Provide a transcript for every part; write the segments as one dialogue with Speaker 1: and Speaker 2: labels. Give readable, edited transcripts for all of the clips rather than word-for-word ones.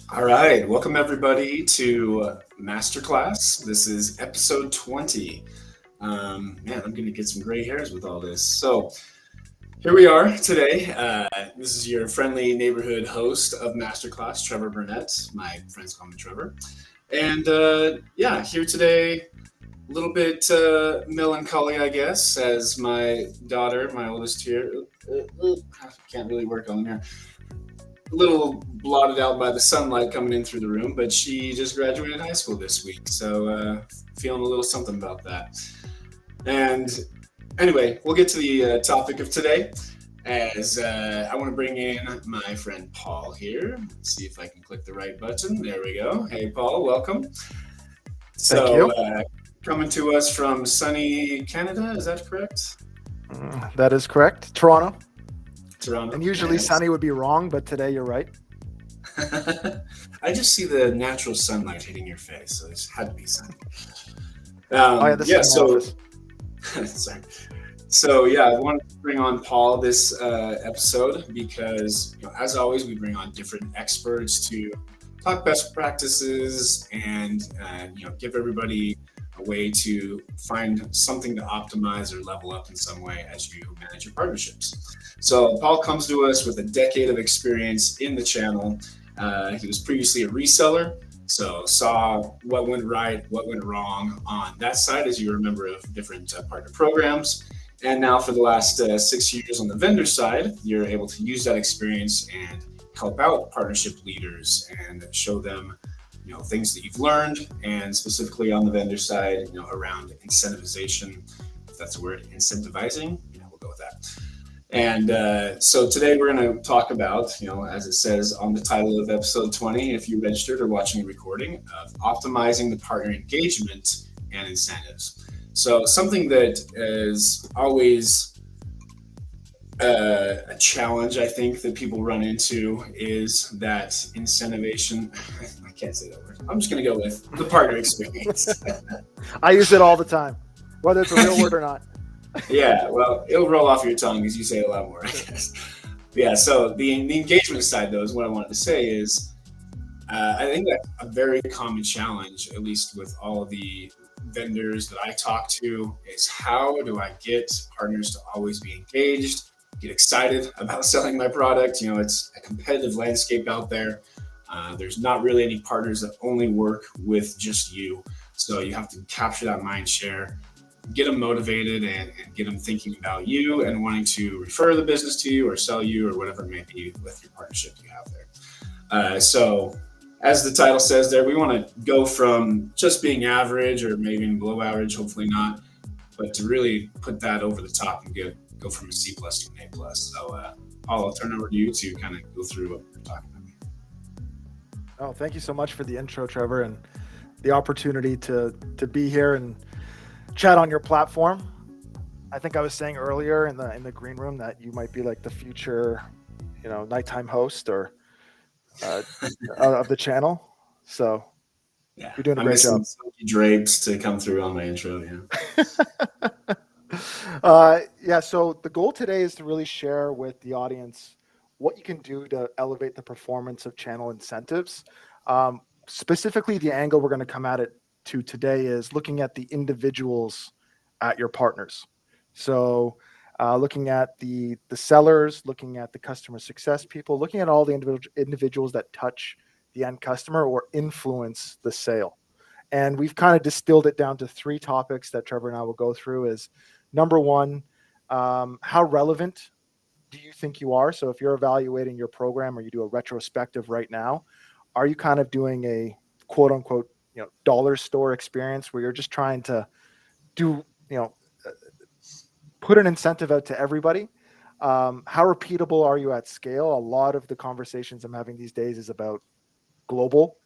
Speaker 1: All right, welcome everybody to MasterClass. This is episode 20. Man, I'm going to get some gray hairs with all this. So, here we are today. This is your friendly neighborhood host of MasterClass, Trevor Burnett. My friends call me Trevor. And yeah, here today, a little bit melancholy, I guess, as my daughter, my oldest here, can't really work on there, a little blotted out by the sunlight coming in through the room, but she just graduated high school this week, so feeling a little something about that. And anyway, we'll get to the topic of today. As I want to bring in my friend Paul here. Let's see if I can click the right button. There we go. Hey, Paul, welcome.
Speaker 2: Thank
Speaker 1: So,
Speaker 2: you.
Speaker 1: coming to us from sunny Canada, is that correct?
Speaker 2: That is correct. Toronto.
Speaker 1: Toronto.
Speaker 2: And usually
Speaker 1: Nice.
Speaker 2: sunny would be wrong, but today you're right.
Speaker 1: I just see the natural sunlight hitting your face, so it had to be sunny.
Speaker 2: This
Speaker 1: Yeah,
Speaker 2: is my
Speaker 1: so
Speaker 2: office.
Speaker 1: sorry. So yeah, I wanted to bring on Paul this episode because, as always, we bring on different experts to talk best practices and give everybody a way to find something to optimize or level up in some way as you manage your partnerships. So Paul comes to us with a decade of experience in the channel. He was previously a reseller, so saw what went right, what went wrong on that side as you were a member of different partner programs. And now for the last 6 years on the vendor side, you're able to use that experience and help out partnership leaders and show them things that you've learned, and specifically on the vendor side, around incentivization, if that's a word, incentivizing, we'll go with that. And so today we're going to talk about, as it says on the title of episode 20, if you registered or watching a recording, of optimizing the partner engagement and incentives. So something that is always a challenge, I think, that people run into is that incentivation. I can't say that word. I'm just going to go with the partner experience.
Speaker 2: I use it all the time, whether it's a real word or not.
Speaker 1: Yeah, well, it'll roll off your tongue because you say it a lot more, I guess. Yeah, so the engagement side, though, is what I wanted to say is I think that's a very common challenge, at least with all of the vendors that I talk to, is how do I get partners to always be engaged, get excited about selling my product? It's a competitive landscape out there. There's not really any partners that only work with just you. So you have to capture that mind share, get them motivated and get them thinking about you and wanting to refer the business to you or sell you or whatever it may be with your partnership you have there. So as the title says there, we want to go from just being average or maybe even below average, hopefully not, but to really put that over the top and go from a C plus to an A plus. So Paul, I'll turn over to you to kind of go through what we're talking about.
Speaker 2: Oh, thank you so much for the intro, Trevor, and the opportunity to be here and chat on your platform. I think I was saying earlier in the green room that you might be like the future, nighttime host or of the channel. So
Speaker 1: Yeah,
Speaker 2: you're doing a
Speaker 1: I'm
Speaker 2: great job.
Speaker 1: missing Silky Drapes to come through on my intro.
Speaker 2: Yeah. So the goal today is to really share with the audience what you can do to elevate the performance of channel incentives. Specifically, the angle we're going to come at it to today is looking at the individuals at your partners. So looking at the sellers, looking at the customer success people, looking at all the individuals that touch the end customer or influence the sale. And we've kind of distilled it down to 3 topics that Trevor and I will go through. Is number one, how relevant do you think you are? So if you're evaluating your program or you do a retrospective right now, are you kind of doing a quote unquote, dollar store experience where you're just trying to do, put an incentive out to everybody? How repeatable are you at scale? A lot of the conversations I'm having these days is about global.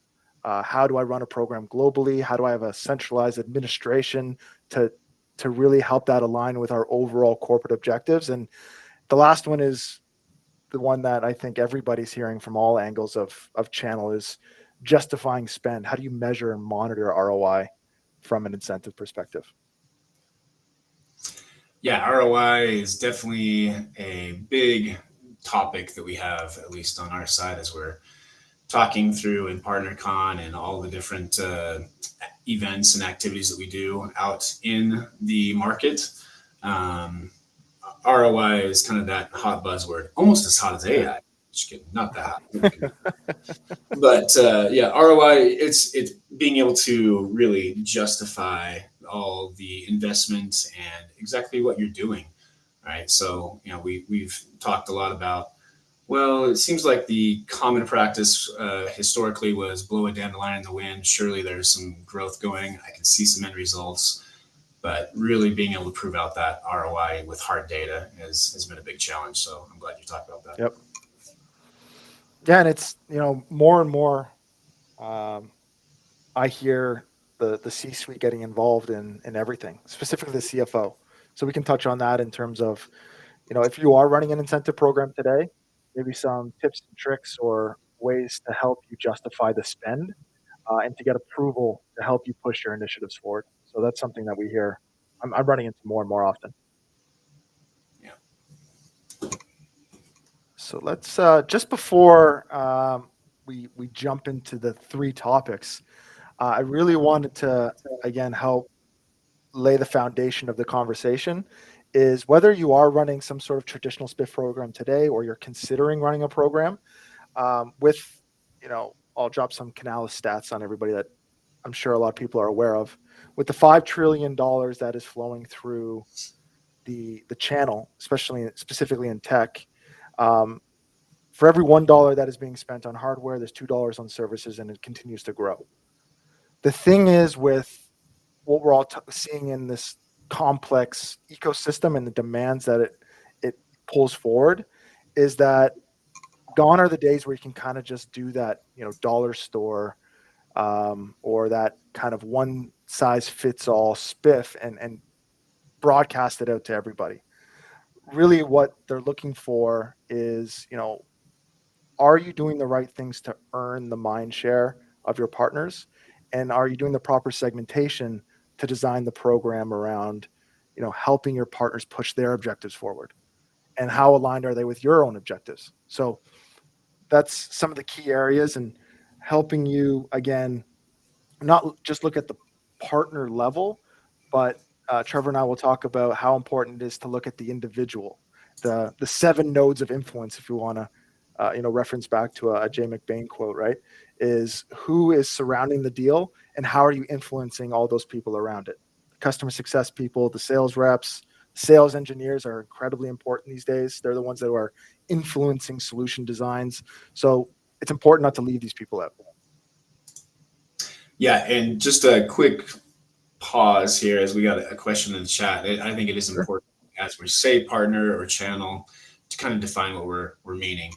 Speaker 2: How do I run a program globally? How do I have a centralized administration to really help that align with our overall corporate objectives? And the last one is the one that I think everybody's hearing from all angles of channel is justifying spend. How do you measure and monitor ROI from an incentive perspective?
Speaker 1: Yeah, ROI is definitely a big topic that we have, at least on our side, as we're talking through ImpartnerCon and all the different events and activities that we do out in the market. ROI is kind of that hot buzzword, almost as hot as AI. Just kidding, not that hot. But ROI, it's being able to really justify all the investment and exactly what you're doing. Right. So, we've talked a lot about, well, it seems like the common practice historically was blow a dandelion in the wind. Surely there's some growth going. I can see some end results. But really being able to prove out that ROI with hard data has been a big challenge. So I'm glad you talked about that.
Speaker 2: Yep. Yeah, and it's, more and more I hear the C-suite getting involved in everything, specifically the CFO. So we can touch on that in terms of, if you are running an incentive program today, maybe some tips and tricks or ways to help you justify the spend and to get approval to help you push your initiatives forward. So that's something that we hear. I'm running into more and more often.
Speaker 1: Yeah.
Speaker 2: So let's just before we jump into the three topics, I really wanted to again help lay the foundation of the conversation. Is whether you are running some sort of traditional SPIF program today, or you're considering running a program with, I'll drop some Canalys stats on everybody that I'm sure a lot of people are aware of. With the $5 trillion that is flowing through the channel, specifically in tech, for every $1 that is being spent on hardware, there's $2 on services, and it continues to grow. The thing is, with what we're all seeing in this complex ecosystem and the demands that it pulls forward, is that gone are the days where you can kind of just do that, dollar store or that kind of one size fits all SPIF and broadcast it out to everybody. Really what they're looking for is, are you doing the right things to earn the mind share of your partners? And are you doing the proper segmentation to design the program around, helping your partners push their objectives forward? And how aligned are they with your own objectives? So that's some of the key areas, and helping you, again, not just look at the partner level, but Trevor and I will talk about how important it is to look at the individual, the 7 nodes of influence, if you want to, reference back to a Jay McBain quote, right? Is who is surrounding the deal and how are you influencing all those people around it? The customer success people, the sales reps, sales engineers are incredibly important these days. They're the ones that are influencing solution designs. So it's important not to leave these people out.
Speaker 1: Yeah, and just a quick pause here as we got a question in the chat. I think it is important as we say partner or channel to kind of define what we're meaning.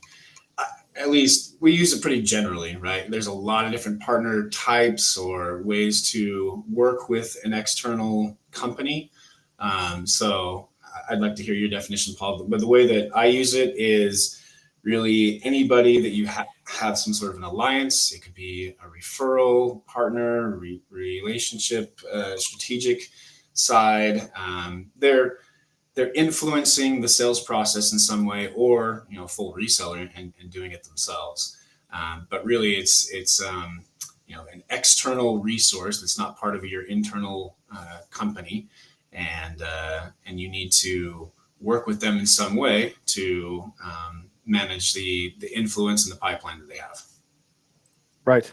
Speaker 1: At least we use it pretty generally, right? There's a lot of different partner types or ways to work with an external company. So I'd like to hear your definition, Paul. But the way that I use it is really anybody that you have some sort of an alliance. It could be a referral partner, relationship, strategic side. They're influencing the sales process in some way, or full reseller and doing it themselves. But really, it's an external resource that's not part of your internal company, and you need to work with them in some way to manage the influence and the pipeline that they have.
Speaker 2: Right.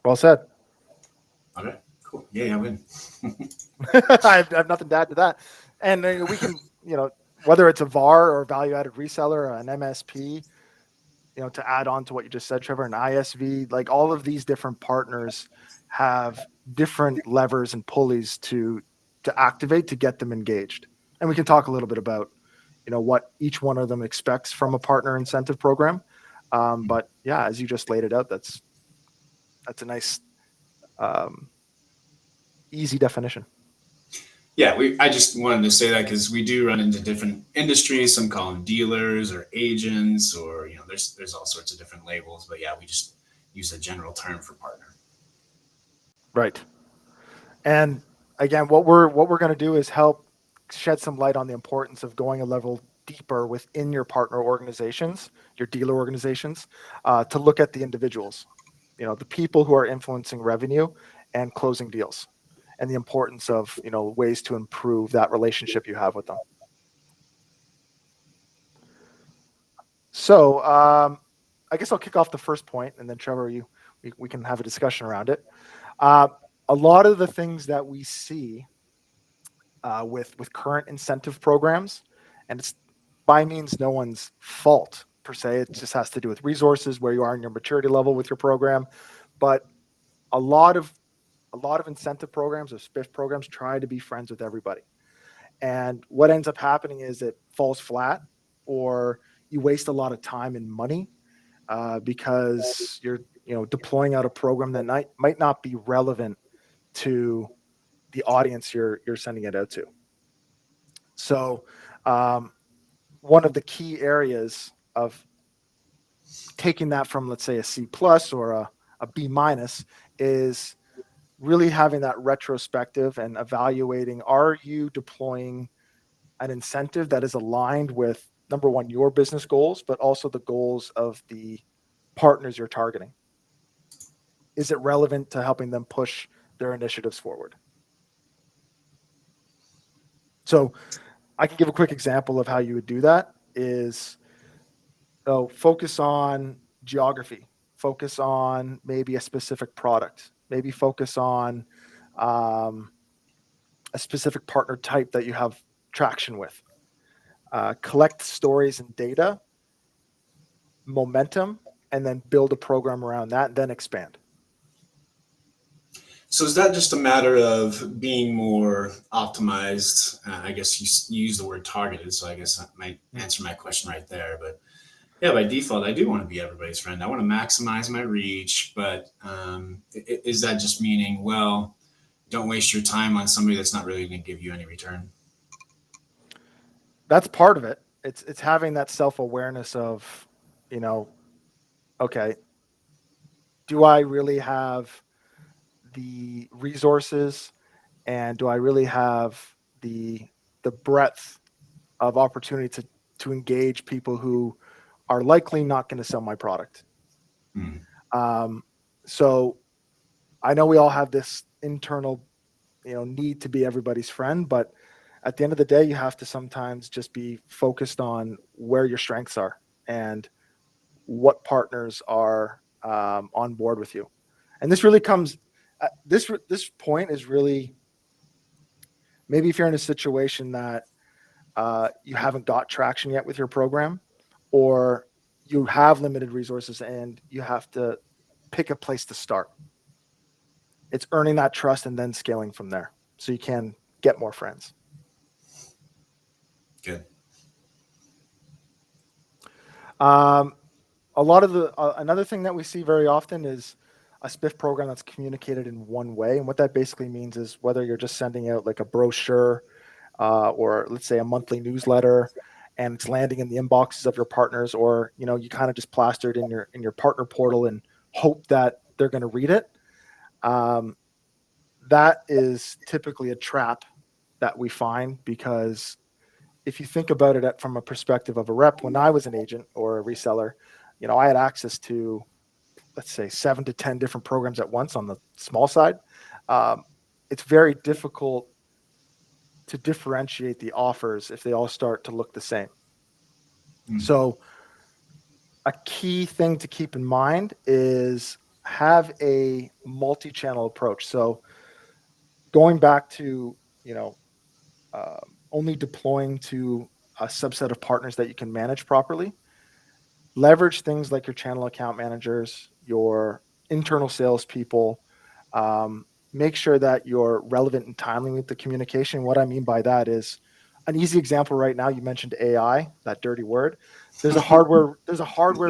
Speaker 2: Well said.
Speaker 1: Okay, cool. Yeah, I win.
Speaker 2: I have nothing to add to that. And we can, whether it's a VAR or a value-added reseller, or an MSP, to add on to what you just said, Trevor, an ISV, like all of these different partners have different levers and pulleys to activate to get them engaged. And we can talk a little bit about, what each one of them expects from a partner incentive program. But yeah, as you just laid it out, that's a nice, easy definition.
Speaker 1: Yeah, I just wanted to say that because we do run into different industries. Some call them dealers or agents, or there's all sorts of different labels. But yeah, we just use a general term for partner.
Speaker 2: Right. And again, what we're going to do is help shed some light on the importance of going a level deeper within your partner organizations, your dealer organizations, to look at the individuals, the people who are influencing revenue and closing deals, and the importance of, ways to improve that relationship you have with them. So I guess I'll kick off the first point, and then Trevor, we can have a discussion around it. A lot of the things that we see with current incentive programs, and it's by means no one's fault per se. It just has to do with resources, where you are in your maturity level with your program. But a lot of incentive programs or SPIF programs try to be friends with everybody. And what ends up happening is it falls flat, or you waste a lot of time and money because you're deploying out a program that might not be relevant to the audience you're sending it out to. So one of the key areas of taking that from, let's say, a C+ or a B- is really having that retrospective and evaluating, are you deploying an incentive that is aligned with, number one, your business goals, but also the goals of the partners you're targeting? Is it relevant to helping them push their initiatives forward? So I can give a quick example of how you would do that is, focus on geography, focus on maybe a specific product, maybe focus on a specific partner type that you have traction with. Collect stories and data, momentum, and then build a program around that, then expand.
Speaker 1: So is that just a matter of being more optimized? I guess you use the word targeted, so I guess that might answer my question right there. But yeah, by default, I do want to be everybody's friend. I want to maximize my reach, but is that just meaning, well, don't waste your time on somebody that's not really going to give you any return?
Speaker 2: That's part of it. It's having that self-awareness of, okay, do I really have the resources, and do I really have the breadth of opportunity to engage people who are likely not going to sell my product? So I know we all have this internal, need to be everybody's friend, but at the end of the day, you have to sometimes just be focused on where your strengths are and what partners are on board with you. And this really comes, this point is really, maybe if you're in a situation that you haven't got traction yet with your program, or you have limited resources and you have to pick a place to start. It's earning that trust and then scaling from there so you can get more friends.
Speaker 1: Good.
Speaker 2: A lot of another thing that we see very often is a SPIF program that's communicated in one way. And what that basically means is whether you're just sending out like a brochure or let's say a monthly newsletter, and it's landing in the inboxes of your partners, or you kind of just plaster it in your partner portal and hope that they're going to read it. That is typically a trap that we find, because if you think about it from a perspective of a rep, when I was an agent or a reseller, I had access to, let's say, 7 to 10 different programs at once on the small side. It's very difficult to differentiate the offers if they all start to look the same. So a key thing to keep in mind is have a multi-channel approach. So going back to, only deploying to a subset of partners that you can manage properly, leverage things like your channel account managers, your internal salespeople. Make sure that you're relevant and timely with the communication. What I mean by that is, an easy example right now, you mentioned AI, that dirty word. There's a hardware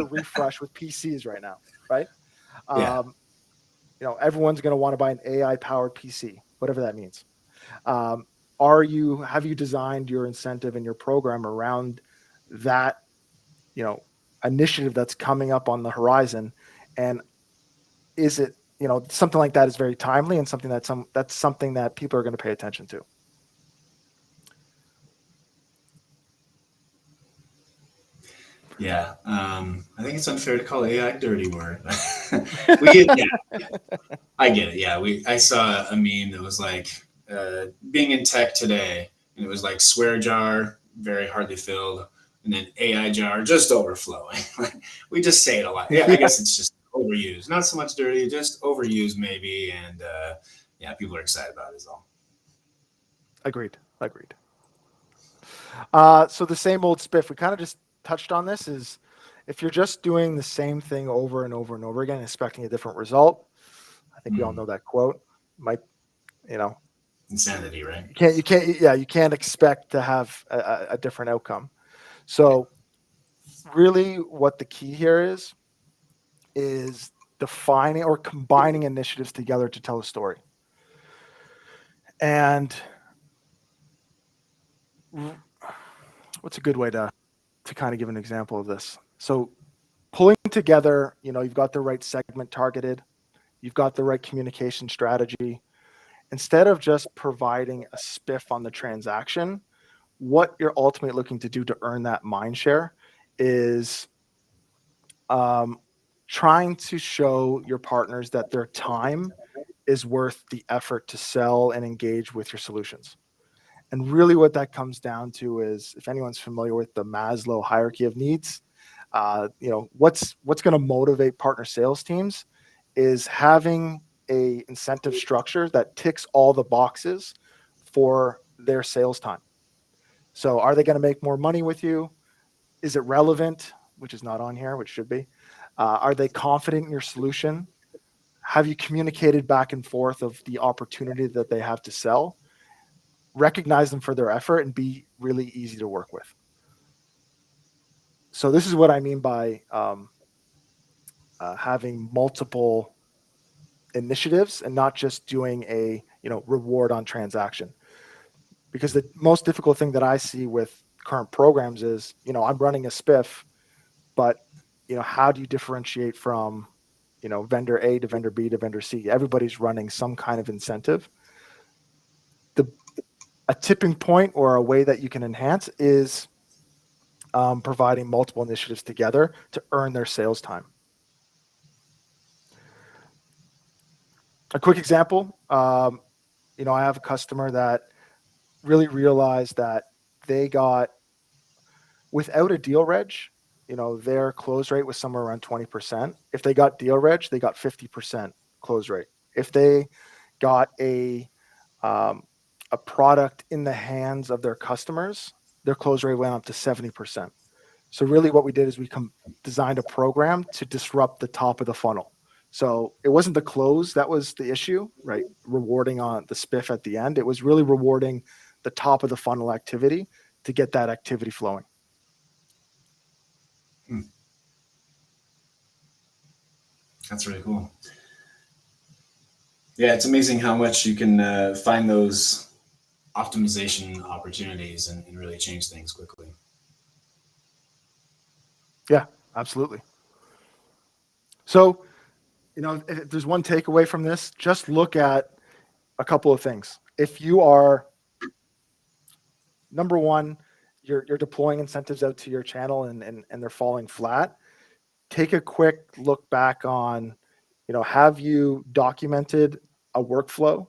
Speaker 2: refresh with PCs right now, right?
Speaker 1: Yeah.
Speaker 2: Everyone's going to want to buy an AI powered PC, whatever that means. Have you designed your incentive and your program around that, initiative that's coming up on the horizon? And is it, something like that is very timely and something that's something that people are going to pay attention to.
Speaker 1: Yeah. I think it's unfair to call AI a dirty word. Yeah, I get it. Yeah. I saw a meme that was like, being in tech today, and it was like swear jar, very hardly filled, and then AI jar, just overflowing. We just say it a lot. Yeah. I
Speaker 2: Yeah,
Speaker 1: guess it's just overused. Not so much dirty, just overused maybe. And yeah, people are excited about it is all.
Speaker 2: agreed. So the same old spiff, we kind of just touched on this, is if you're just doing the same thing over and over and over again, expecting a different result, I think we all know that quote. Might, you know,
Speaker 1: Insanity, right?
Speaker 2: you can't expect to have a different outcome. So really what the key here is defining or combining initiatives together to tell a story. And what's a good way to kind of give an example of this? So pulling together, you've got the right segment targeted, you've got the right communication strategy. Instead of just providing a spiff on the transaction, what you're ultimately looking to do to earn that mind share is trying to show your partners that their time is worth the effort to sell and engage with your solutions. And really what that comes down to is, if anyone's familiar with the Maslow hierarchy of needs, what's going to motivate partner sales teams is having a incentive structure that ticks all the boxes for their sales time. So are they going to make more money with you? Is it relevant, which is not on here, which should be? Are they confident in your solution? Have you communicated back and forth of the opportunity that they have to sell? Recognize them for their effort and be really easy to work with. So this is what I mean by having multiple initiatives and not just doing a reward on transaction. Because the most difficult thing that I see with current programs is, I'm running a spiff, but how do you differentiate from vendor A to vendor B to vendor C? Everybody's running some kind of incentive. A tipping point or a way that you can enhance is providing multiple initiatives together to earn their sales time. A quick example, I have a customer that really realized that they got, without a deal reg, their close rate was somewhere around 20%. If they got deal reg, they got 50% close rate. If they got a product in the hands of their customers, their close rate went up to 70%. So really what we did is we designed a program to disrupt the top of the funnel. So it wasn't the close that was the issue, right? Rewarding on the spiff at the end. It was really rewarding the top of the funnel activity to get that activity flowing.
Speaker 1: That's really cool. Yeah, it's amazing how much you can find those optimization opportunities and really change things quickly.
Speaker 2: Yeah, absolutely. So, if there's one takeaway from this, just look at a couple of things. If you are, number one, you're deploying incentives out to your channel and they're falling flat, take a quick look back on, have you documented a workflow?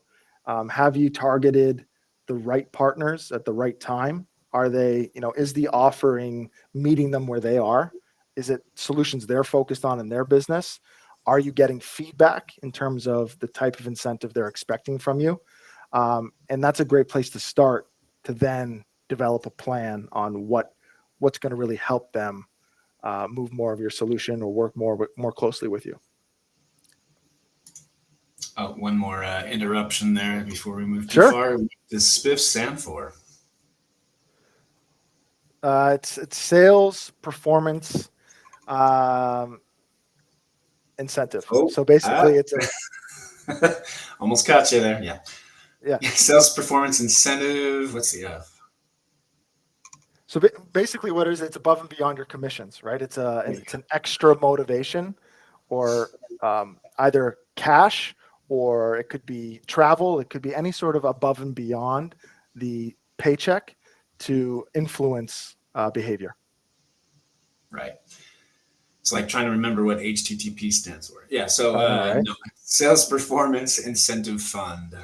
Speaker 2: Have you targeted the right partners at the right time? Are they, is the offering meeting them where they are? Is it solutions they're focused on in their business? Are you getting feedback in terms of the type of incentive they're expecting from you? And that's a great place to start to then develop a plan on what's going to really help them move more of your solution or work more closely with you.
Speaker 1: Oh, one more interruption there before we move too
Speaker 2: Sure.
Speaker 1: far. What does SPIF stand for?
Speaker 2: It's sales performance incentive.
Speaker 1: Oh,
Speaker 2: So basically, it's
Speaker 1: almost caught you there. Yeah.
Speaker 2: yeah.
Speaker 1: Sales performance incentive. What's the F?
Speaker 2: So basically, what it is, it's above and beyond your commissions, right? It's an extra motivation, or either cash, or it could be travel. It could be any sort of above and beyond the paycheck to influence behavior.
Speaker 1: Right. It's like trying to remember what HTTP stands for. Yeah. So
Speaker 2: Right.
Speaker 1: no, sales performance incentive fund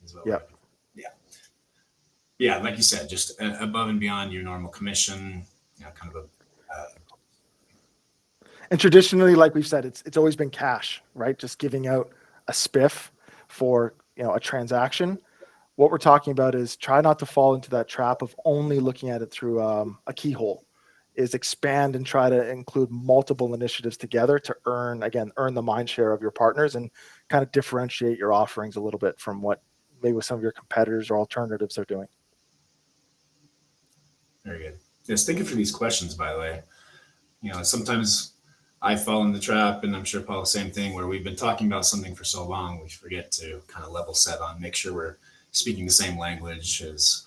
Speaker 1: is what we're
Speaker 2: Yeah.
Speaker 1: looking for. Yeah. Yeah. Like you said, just above and beyond your normal commission, kind of a,
Speaker 2: And traditionally, like we've said, it's always been cash, right? Just giving out a spiff for a transaction. What we're talking about is try not to fall into that trap of only looking at it through a keyhole. Is expand and try to include multiple initiatives together to earn the mind share of your partners and kind of differentiate your offerings a little bit from what maybe some of your competitors or alternatives are doing.
Speaker 1: very good. Yes. Thank you for these questions, by the way. Sometimes I fall in the trap, and I'm sure Paul, same thing, where we've been talking about something for so long, we forget to kind of level set on, make sure we're speaking the same language as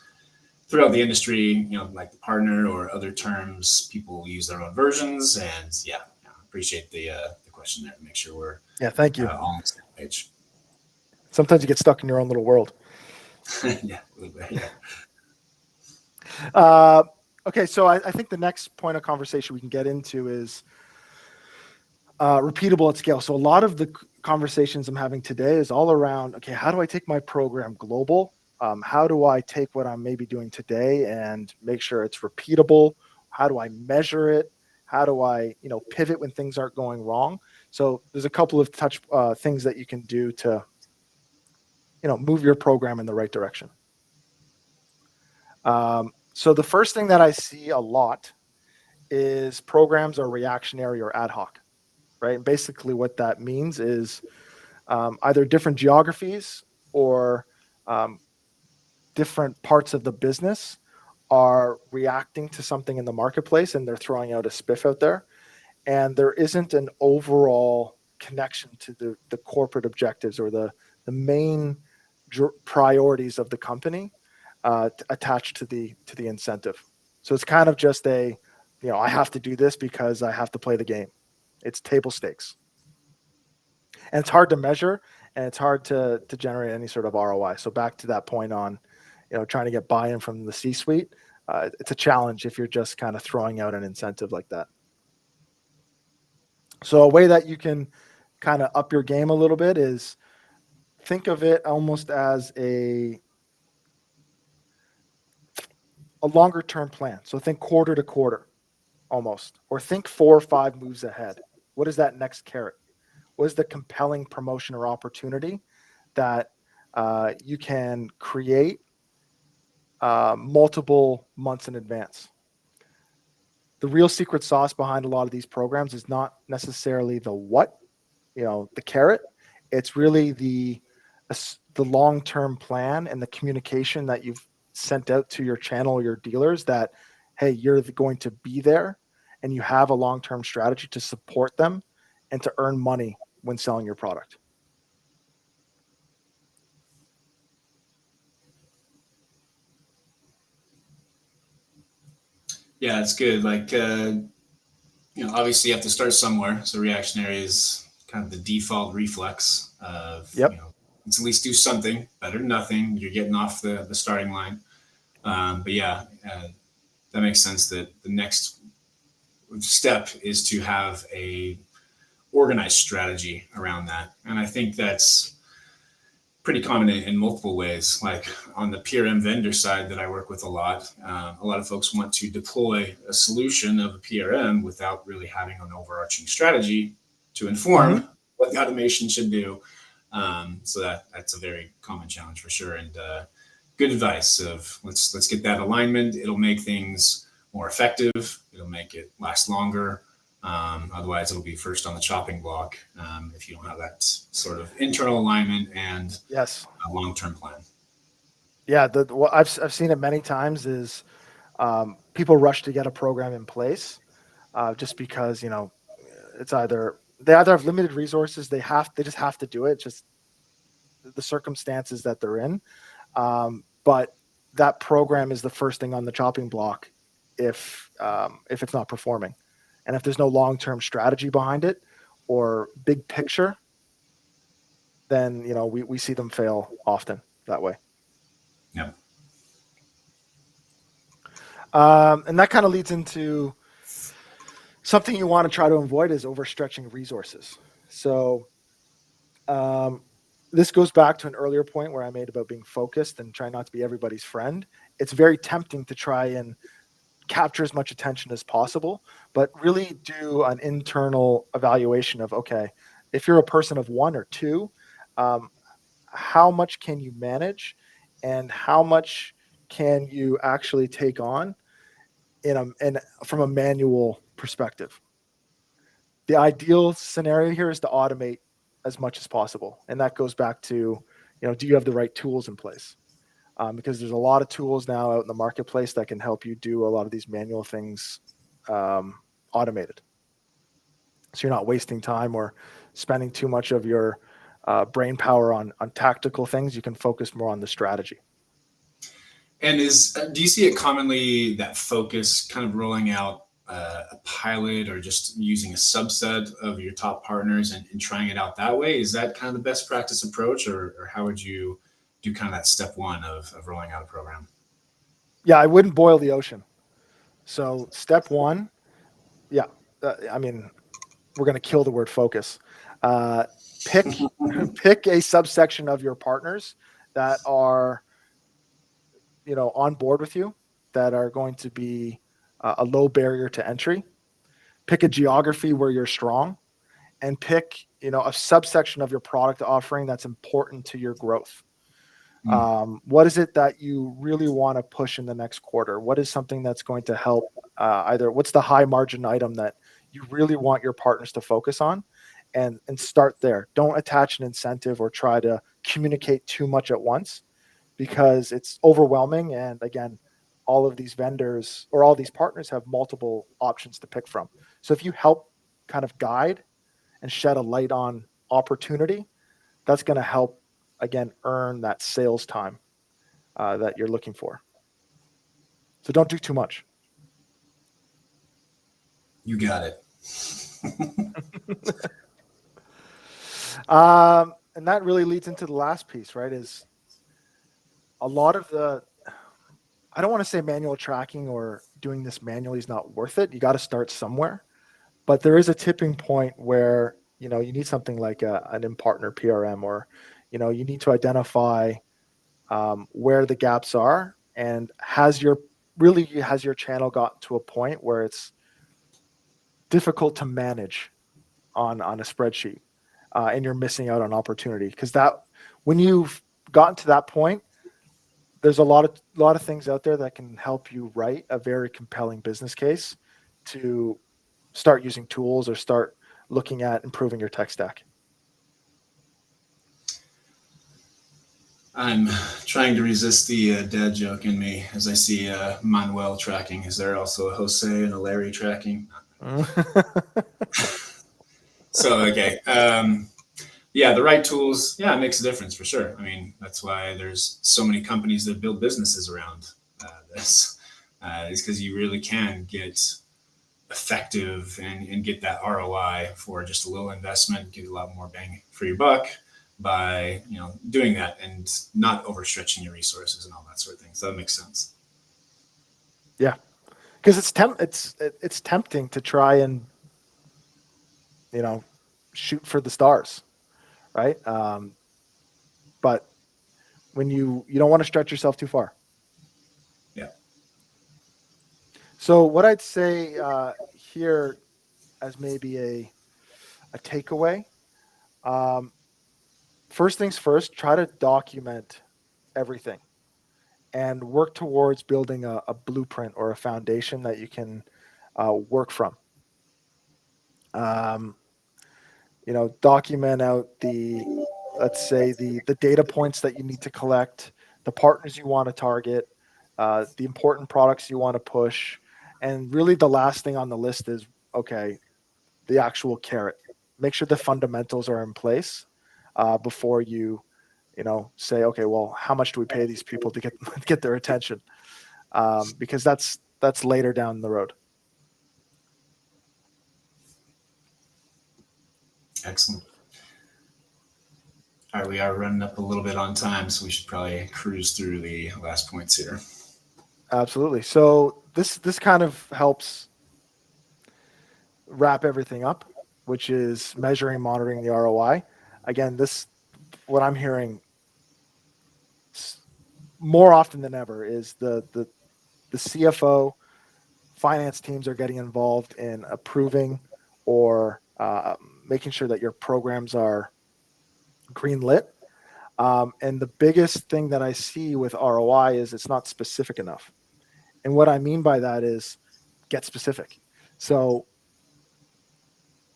Speaker 1: throughout the industry, like the partner or other terms, people use their own versions. And appreciate the question there to make sure we're
Speaker 2: Thank you.
Speaker 1: all on the same page.
Speaker 2: Sometimes you get stuck in your own little world.
Speaker 1: Yeah, a little bit,
Speaker 2: Okay, so I think the next point of conversation we can get into is repeatable at scale. So a lot of the conversations I'm having today is all around, okay, how do I take my program global? How do I take what I'm maybe doing today and make sure it's repeatable? How do I measure it? How do I, pivot when things aren't going wrong? So there's a couple of things that you can do to, move your program in the right direction. So the first thing that I see a lot is programs are reactionary or ad hoc, right? And basically what that means is either different geographies or different parts of the business are reacting to something in the marketplace and they're throwing out a spiff out there. And there isn't an overall connection to the corporate objectives or the main priorities of the company attached to the incentive. So it's kind of just I have to do this because I have to play the game. It's table stakes. And it's hard to measure and it's hard to generate any sort of ROI. So back to that point on, trying to get buy-in from the C-suite, it's a challenge if you're just kind of throwing out an incentive like that. So a way that you can kind of up your game a little bit is think of it almost as a longer term plan. So think quarter to quarter almost, or think 4 or 5 moves ahead. What is that next carrot? What is the compelling promotion or opportunity that you can create multiple months in advance? The real secret sauce behind a lot of these programs is not necessarily the what, the carrot. It's really the long-term plan and the communication that you've sent out to your channel or your dealers that, hey, you're going to be there and you have a long-term strategy to support them and to earn money when selling your product.
Speaker 1: Yeah, it's good. Like, obviously you have to start somewhere. So reactionary is kind of the default reflex of, let's at least do something, better than nothing. You're getting off the starting line. But yeah, that makes sense that the next step is to have a organized strategy around that. And I think that's pretty common in multiple ways. Like on the PRM vendor side that I work with a lot of folks want to deploy a solution of a PRM without really having an overarching strategy to inform what the automation should do. So that's a very common challenge for sure. And good advice of let's get that alignment. It'll make things more effective. It'll make it last longer. Otherwise, it'll be first on the chopping block if you don't have that sort of internal alignment and a long-term plan.
Speaker 2: Yeah, what I've seen it many times is people rush to get a program in place just because it's they either have limited resources, they just have to do it, just the circumstances that they're in. But that program is the first thing on the chopping block if it's not performing. And if there's no long-term strategy behind it or big picture, then, we see them fail often that way.
Speaker 1: Yeah.
Speaker 2: And that kind of leads into Something you want to try to avoid is overstretching resources. So this goes back to an earlier point where I made about being focused and trying not to be everybody's friend. It's very tempting to try and capture as much attention as possible, but really do an internal evaluation of, okay, if you're a person of one or two, how much can you manage and how much can you actually take on from a manual perspective. The ideal scenario here is to automate as much as possible. And that goes back to, do you have the right tools in place? Because there's a lot of tools now out in the marketplace that can help you do a lot of these manual things automated. So you're not wasting time or spending too much of your brain power on tactical things. You can focus more on the strategy.
Speaker 1: And do you see it commonly, that focus kind of rolling out a pilot or just using a subset of your top partners and trying it out that way? Is that kind of the best practice approach, or how would you do kind of that step one of rolling out a program?
Speaker 2: Yeah, I wouldn't boil the ocean. So step one, we're going to kill the word focus. Pick a subsection of your partners that are, on board with you, that are going to be a low barrier to entry. Pick a geography where you're strong, and pick, a subsection of your product offering that's important to your growth. What is it that you really want to push in the next quarter? What is something that's going to help? What's the high margin item that you really want your partners to focus on, and start there. Don't attach an incentive or try to communicate too much at once, because it's overwhelming. And again, all of these vendors or all these partners have multiple options to pick from. So if you help kind of guide and shed a light on opportunity, that's going to help, again, earn that sales time that you're looking for. So don't do too much.
Speaker 1: You got it.
Speaker 2: And that really leads into the last piece, right? Is a lot of I don't want to say manual tracking or doing this manually is not worth it. You got to start somewhere, but there is a tipping point where, you need something like an Impartner PRM, or, you need to identify where the gaps are, and has your channel gotten to a point where it's difficult to manage on a spreadsheet, and you're missing out on opportunity. Because when you've gotten to that point, there's a lot of things out there that can help you write a very compelling business case to start using tools or start looking at improving your tech stack.
Speaker 1: I'm trying to resist the dad joke in me as I see Manuel tracking. Is there also a Jose and a Larry tracking? So, okay. Yeah, the right tools, it makes a difference for sure. I mean, that's why there's so many companies that build businesses around this. Is because you really can get effective and get that ROI for just a little investment, get a lot more bang for your buck by doing that and not overstretching your resources and all that sort of thing. So that makes sense.
Speaker 2: Yeah, because it's tempting to try and shoot for the stars, right? But when you don't want to stretch yourself too far.
Speaker 1: Yeah.
Speaker 2: So what I'd say here as maybe a takeaway, first things first, try to document everything and work towards building a blueprint or a foundation that you can work from. Document out let's say the data points that you need to collect, the partners you want to target, the important products you want to push. And really the last thing on the list is, okay, the actual carrot. Make sure the fundamentals are in place before you say, okay, well, how much do we pay these people to get their attention? Because that's later down the road.
Speaker 1: Excellent. All right, we are running up a little bit on time, so we should probably cruise through the last points here.
Speaker 2: Absolutely. So this kind of helps. wrap everything up, which is measuring, monitoring the ROI. Again, what I'm hearing more often than ever is the CFO, finance teams are getting involved in approving or making sure that your programs are green lit. And the biggest thing that I see with ROI is it's not specific enough. And what I mean by that is get specific. So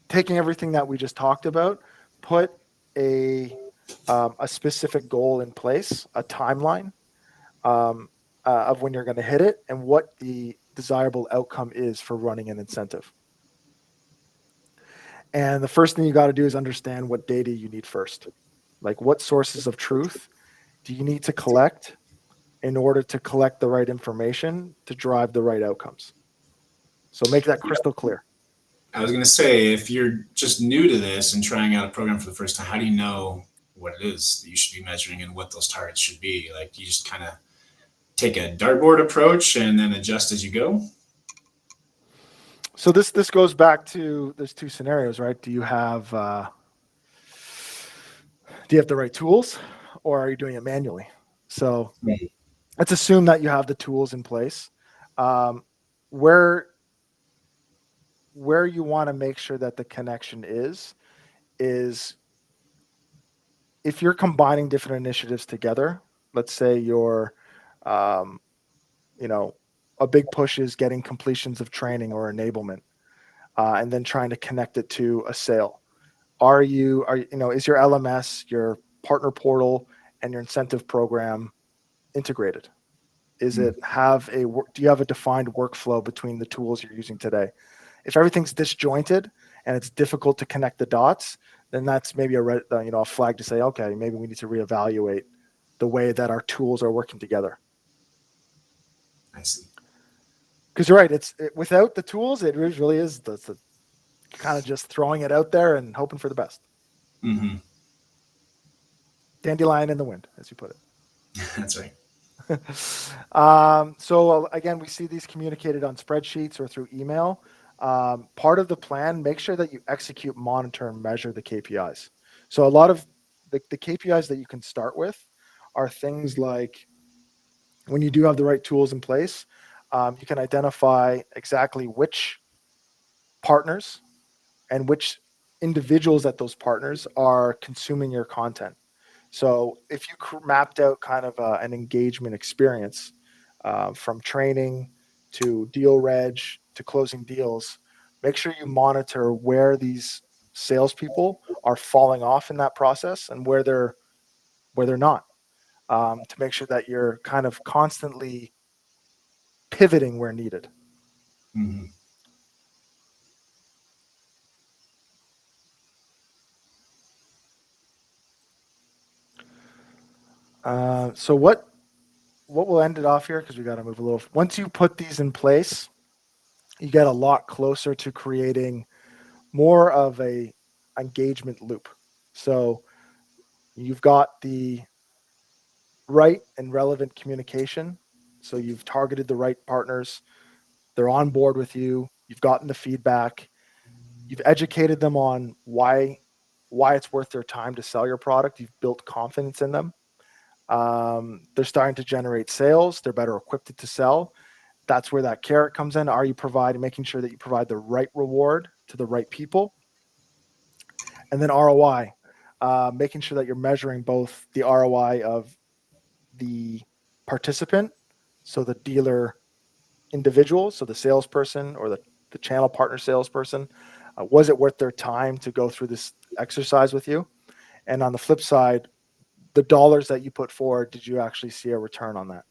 Speaker 2: taking everything that we just talked about, put a specific goal in place, a timeline of when you're going to hit it, and what the desirable outcome is for running an incentive. And the first thing you got to do is understand what data you need first. Like, what sources of truth do you need to collect in order to collect the right information to drive the right outcomes? So make that crystal clear.
Speaker 1: I was going to say, if you're just new to this and trying out a program for the first time, how do you know what it is that you should be measuring and what those targets should be? Like, you just kind of take a dartboard approach and then adjust as you go?
Speaker 2: So this goes back to, there's two scenarios, right? Do you have the right tools, or are you doing it manually? So let's assume that you have the tools in place. Where you want to make sure that the connection is if you're combining different initiatives together. Let's say you're, a big push is getting completions of training or enablement, and then trying to connect it to a sale. Is your LMS, your partner portal, and your incentive program integrated? Do you have a defined workflow between the tools you're using today? If everything's disjointed and it's difficult to connect the dots, then that's maybe a flag to say, okay, maybe we need to reevaluate the way that our tools are working together.
Speaker 1: I see.
Speaker 2: Because you're right, without the tools, it really is the kind of just throwing it out there and hoping for the best.
Speaker 1: Mm-hmm.
Speaker 2: Dandelion in the wind, as you put it.
Speaker 1: That's right.
Speaker 2: So again, we see these communicated on spreadsheets or through email. Part of the plan, make sure that you execute, monitor, and measure the KPIs. So a lot of the KPIs that you can start with are things like, when you do have the right tools in place, you can identify exactly which partners and which individuals at those partners are consuming your content. So if you mapped out kind of an engagement experience, from training to deal reg to closing deals, make sure you monitor where these salespeople are falling off in that process and where they're not, to make sure that you're kind of constantly pivoting where needed.
Speaker 1: Mm-hmm.
Speaker 2: So what we'll end it off here, because we got to move a little. Once you put these in place, you get a lot closer to creating more of a engagement loop. So you've got the right and relevant communication. So you've targeted the right partners. They're on board with you. You've gotten the feedback. You've educated them on why it's worth their time to sell your product. You've built confidence in them. They're starting to generate sales. They're better equipped to sell. That's where that carrot comes in. Are you making sure that you provide the right reward to the right people? And then ROI, making sure that you're measuring both the ROI of the participant, so the dealer individual, so the salesperson or the channel partner salesperson, was it worth their time to go through this exercise with you? And on the flip side, the dollars that you put forward, did you actually see a return on that?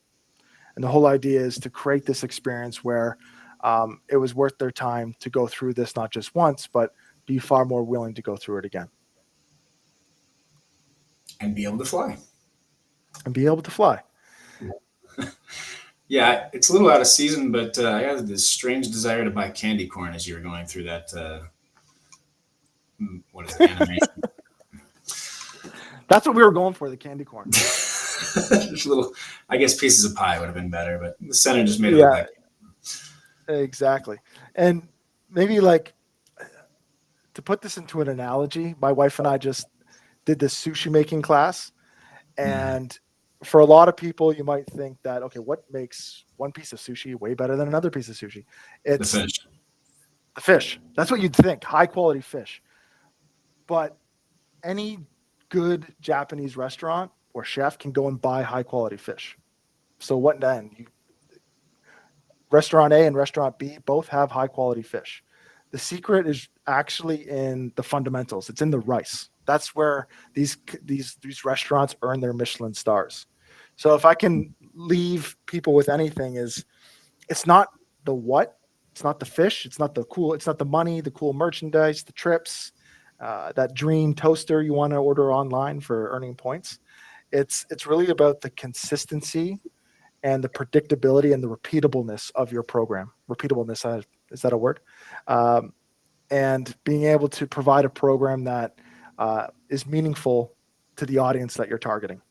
Speaker 2: And the whole idea is to create this experience where it was worth their time to go through this, not just once, but be far more willing to go through it again.
Speaker 1: And be able to fly. Yeah, it's a little out of season, but I had this strange desire to buy candy corn as you were going through that. What is it, animation?
Speaker 2: That's what we were going for, the candy corn.
Speaker 1: Just little, I guess pieces of pie would have been better, but the center just made it look like.
Speaker 2: Exactly. And maybe like to put this into an analogy, my wife and I just did this sushi making class. And for a lot of people, you might think that, okay, what makes one piece of sushi way better than another piece of sushi? It's
Speaker 1: The fish.
Speaker 2: the fish. That's what you'd think, high quality fish. But any good Japanese restaurant or chef can go and buy high quality fish. So what then? Restaurant A and restaurant B both have high quality fish. The secret is actually in the fundamentals. It's in the rice. That's where these restaurants earn their Michelin stars. So if I can leave people with anything, is it's not the what, it's not the fish, it's not the money, the cool merchandise, the trips, that dream toaster you want to order online for earning points. It's really about the consistency and the predictability and the repeatableness of your program. Repeatableness, is that a word? And being able to provide a program that is meaningful to the audience that you're targeting.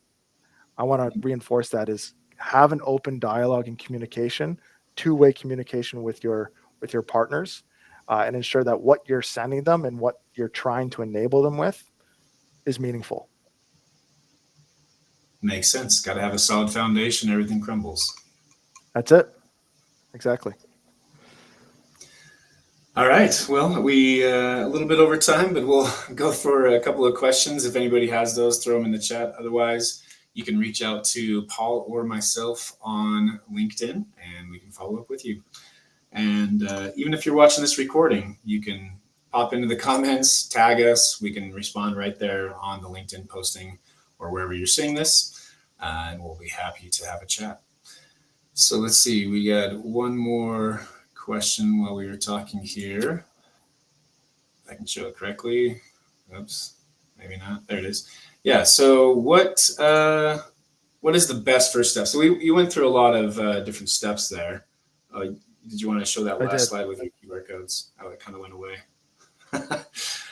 Speaker 2: I want to reinforce that is have an open dialogue and communication, two-way communication with your partners, and ensure that what you're sending them and what you're trying to enable them with is meaningful.
Speaker 1: Makes sense. Got to have a solid foundation. Everything crumbles.
Speaker 2: That's it. Exactly.
Speaker 1: All right. Well, we a little bit over time, but we'll go for a couple of questions. If anybody has those, throw them in the chat. Otherwise, you can reach out to Paul or myself on LinkedIn, and we can follow up with you. And even if you're watching this recording, you can pop into the comments, tag us. We can respond right there on the LinkedIn posting or wherever you're seeing this, and we'll be happy to have a chat. So let's see. We got one more question while we were talking here. If I can show it correctly. Oops, maybe not. There it is. Yeah. So what is the best first step? So you went through a lot of different steps there. Did you want to show that last slide with your QR codes? Oh, it kind of went away.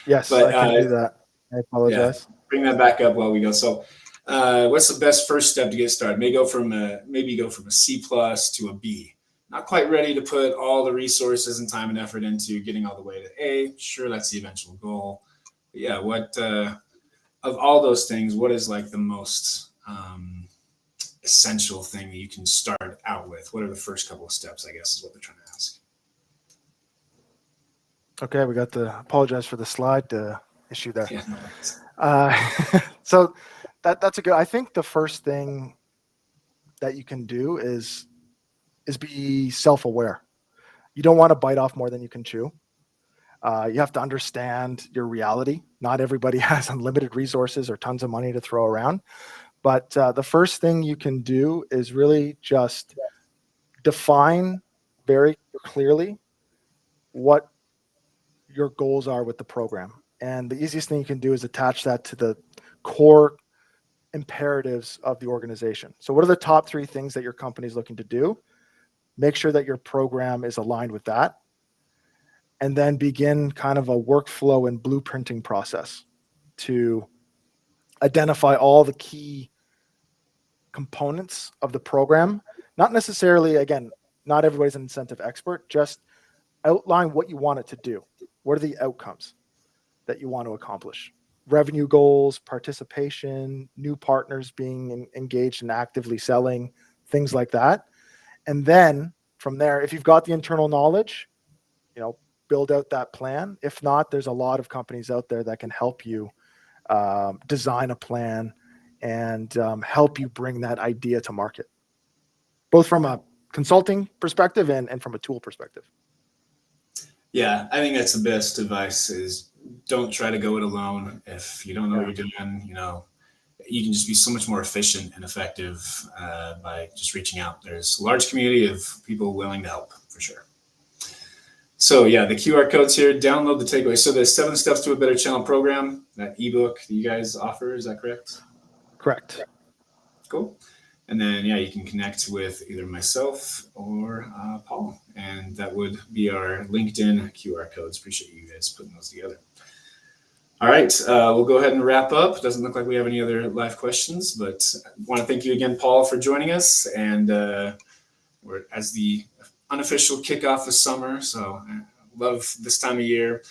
Speaker 2: Yes, but, I can do that. I apologize.
Speaker 1: Yeah, bring that back up while we go. So what's the best first step to get started? Maybe go from a C+ to a B. Not quite ready to put all the resources and time and effort into getting all the way to A. Sure, that's the eventual goal. But yeah, what of all those things, what is like the most essential thing that you can start out with? What are the first couple of steps, I guess, is what they're trying to ask.
Speaker 2: Okay, we got the apologize for the slide issue there.
Speaker 1: Yeah, no
Speaker 2: so that's a good. I think the first thing that you can do is be self-aware. You don't want to bite off more than you can chew. You have to understand your reality. Not everybody has unlimited resources or tons of money to throw around. But the first thing you can do is really just define very clearly what your goals are with the program. And the easiest thing you can do is attach that to the core imperatives of the organization. So what are the top 3 things that your company is looking to do? Make sure that your program is aligned with that. And then begin kind of a workflow and blueprinting process to identify all the key components of the program. Not necessarily, again, not everybody's an incentive expert, just outline what you want it to do. What are the outcomes that you want to accomplish? Revenue goals, participation, new partners being engaged and actively selling, things like that. And then from there, if you've got the internal knowledge, build out that plan. If not, there's a lot of companies out there that can help you design a plan and help you bring that idea to market, both from a consulting perspective and from a tool perspective.
Speaker 1: Yeah, I think that's the best advice is don't try to go it alone. If you don't know what you're doing, you can just be so much more efficient and effective by just reaching out. There's a large community of people willing to help for sure. So yeah, the QR codes here, download the takeaway. So the 7 steps to a better channel program, that ebook that you guys offer, is that correct?
Speaker 2: Correct.
Speaker 1: Cool. And then, yeah, you can connect with either myself or Paul, and that would be our LinkedIn QR codes. Appreciate you guys putting those together. All right, we'll go ahead and wrap up. Doesn't look like we have any other live questions, but I want to thank you again, Paul, for joining us. And we're as the unofficial kickoff of summer, so I love this time of year.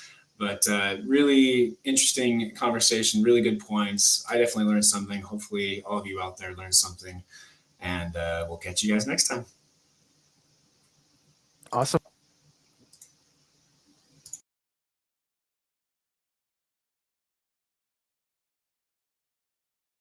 Speaker 1: But really interesting conversation, really good points. I definitely learned something. Hopefully all of you out there learned something, and we'll catch you guys next time.
Speaker 2: Awesome.